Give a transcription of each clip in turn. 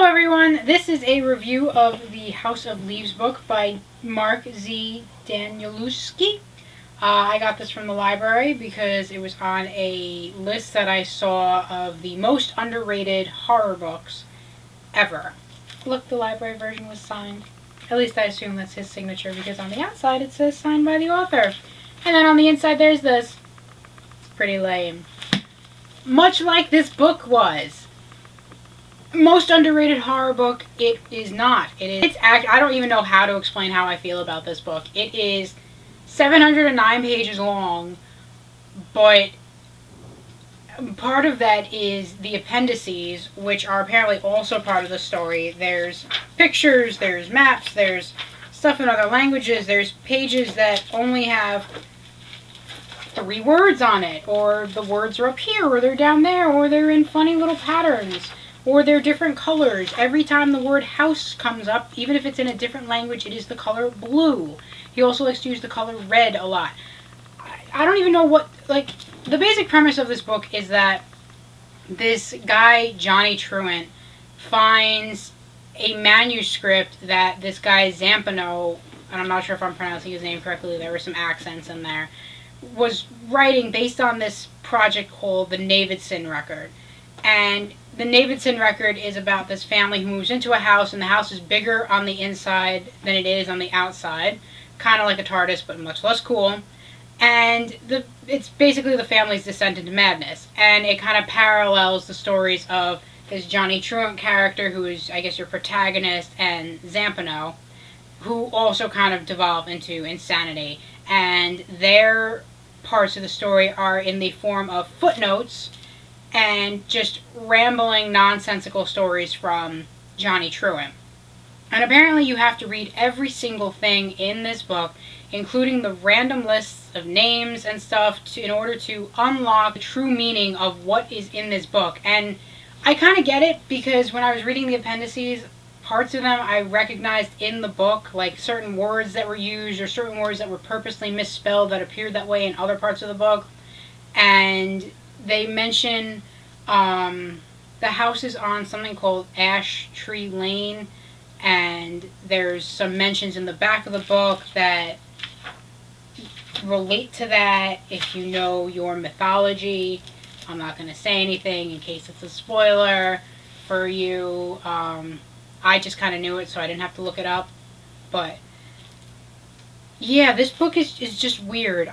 Hello everyone, this is a review of the House of Leaves book by Mark Z. Danielewski. I got this from the library because it was on a list that I saw of the most underrated horror books ever. Look, the library version was signed. At least I assume that's his signature because on the outside it says signed by the author. And then on the inside there's this. It's pretty lame. Much like this book was. Most underrated horror book, it is not. I don't even know how to explain how I feel about this book. It is 709 pages long, but part of that is the appendices, which are apparently also part of the story. There's pictures, there's maps, there's stuff in other languages, there's pages that only have 3 words on it, or the words are up here, or they're down there, or they're in funny little patterns. Or they're different colors. Every time the word house comes up, even if it's in a different language, it is the color blue. He also likes to use the color red a lot. I don't even know what, the basic premise of this book is that this guy, Johnny Truant, finds a manuscript that this guy Zampano, and I'm not sure if I'm pronouncing his name correctly, there were some accents in there, was writing based on this project called the Davidson Record. And the Davidson Record is about this family who moves into a house, and the house is bigger on the inside than it is on the outside. Kind of like a TARDIS, but much less cool. And it's basically the family's descent into madness. And it kind of parallels the stories of this Johnny Truant character, who is, I guess, your protagonist, and Zampano, who also kind of devolve into insanity. And their parts of the story are in the form of footnotes and just rambling, nonsensical stories from Johnny Truant. And apparently you have to read every single thing in this book, including the random lists of names and stuff, in order to unlock the true meaning of what is in this book. And I kind of get it, because when I was reading the appendices, parts of them I recognized in the book, like certain words that were used, or certain words that were purposely misspelled that appeared that way in other parts of the book. And they mention the house is on something called Ash Tree Lane, and there's some mentions in the back of the book that relate to that if you know your mythology. I'm not going to say anything in case it's a spoiler for you. I just kind of knew it, so I didn't have to look it up. But yeah, this book is just weird.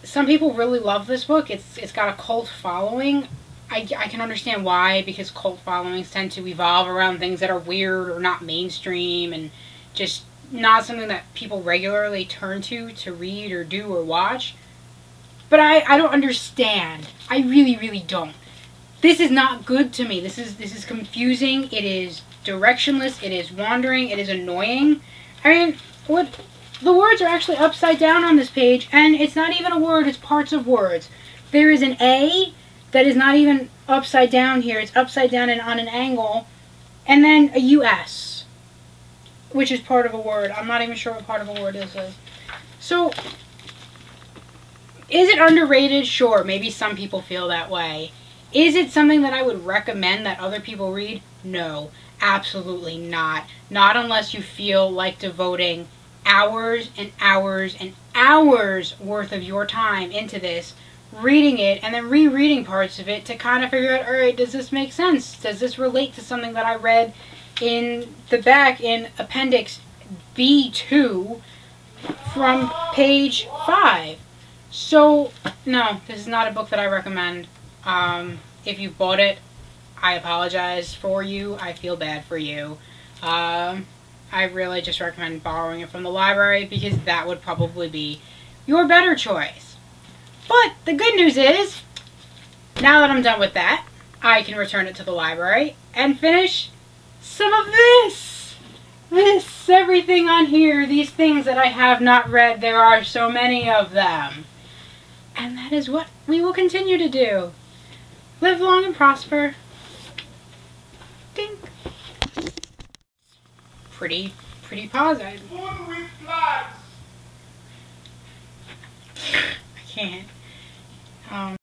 Some people really love this book. It's got a cult following. I can understand why, because cult followings tend to evolve around things that are weird or not mainstream and just not something that people regularly turn to read or do or watch. But I don't understand. I really, really don't. This is not good to me. This is confusing. It is directionless. It is wandering. It is annoying. I mean, the words are actually upside down on this page, and it's not even a word, it's parts of words. There is an A that is not even upside down here, it's upside down and on an angle, and then a US, which is part of a word. I'm not even sure what part of a word this is. So, is it underrated? Sure, maybe some people feel that way. Is it something that I would recommend that other people read? No, absolutely not. Not unless you feel like devoting hours and hours and hours worth of your time into this, reading it and then rereading parts of it to kind of figure out, alright, does this make sense? Does this relate to something that I read in the back in Appendix B2 from page 5? So, no, this is not a book that I recommend. If you've bought it, I apologize for you. I feel bad for you. I really just recommend borrowing it from the library, because that would probably be your better choice. But the good news is, now that I'm done with that, I can return it to the library and finish some of this. Everything on here, these things that I have not read, there are so many of them. And that is what we will continue to do. Live long and prosper. Dink. Pretty positive. I can't.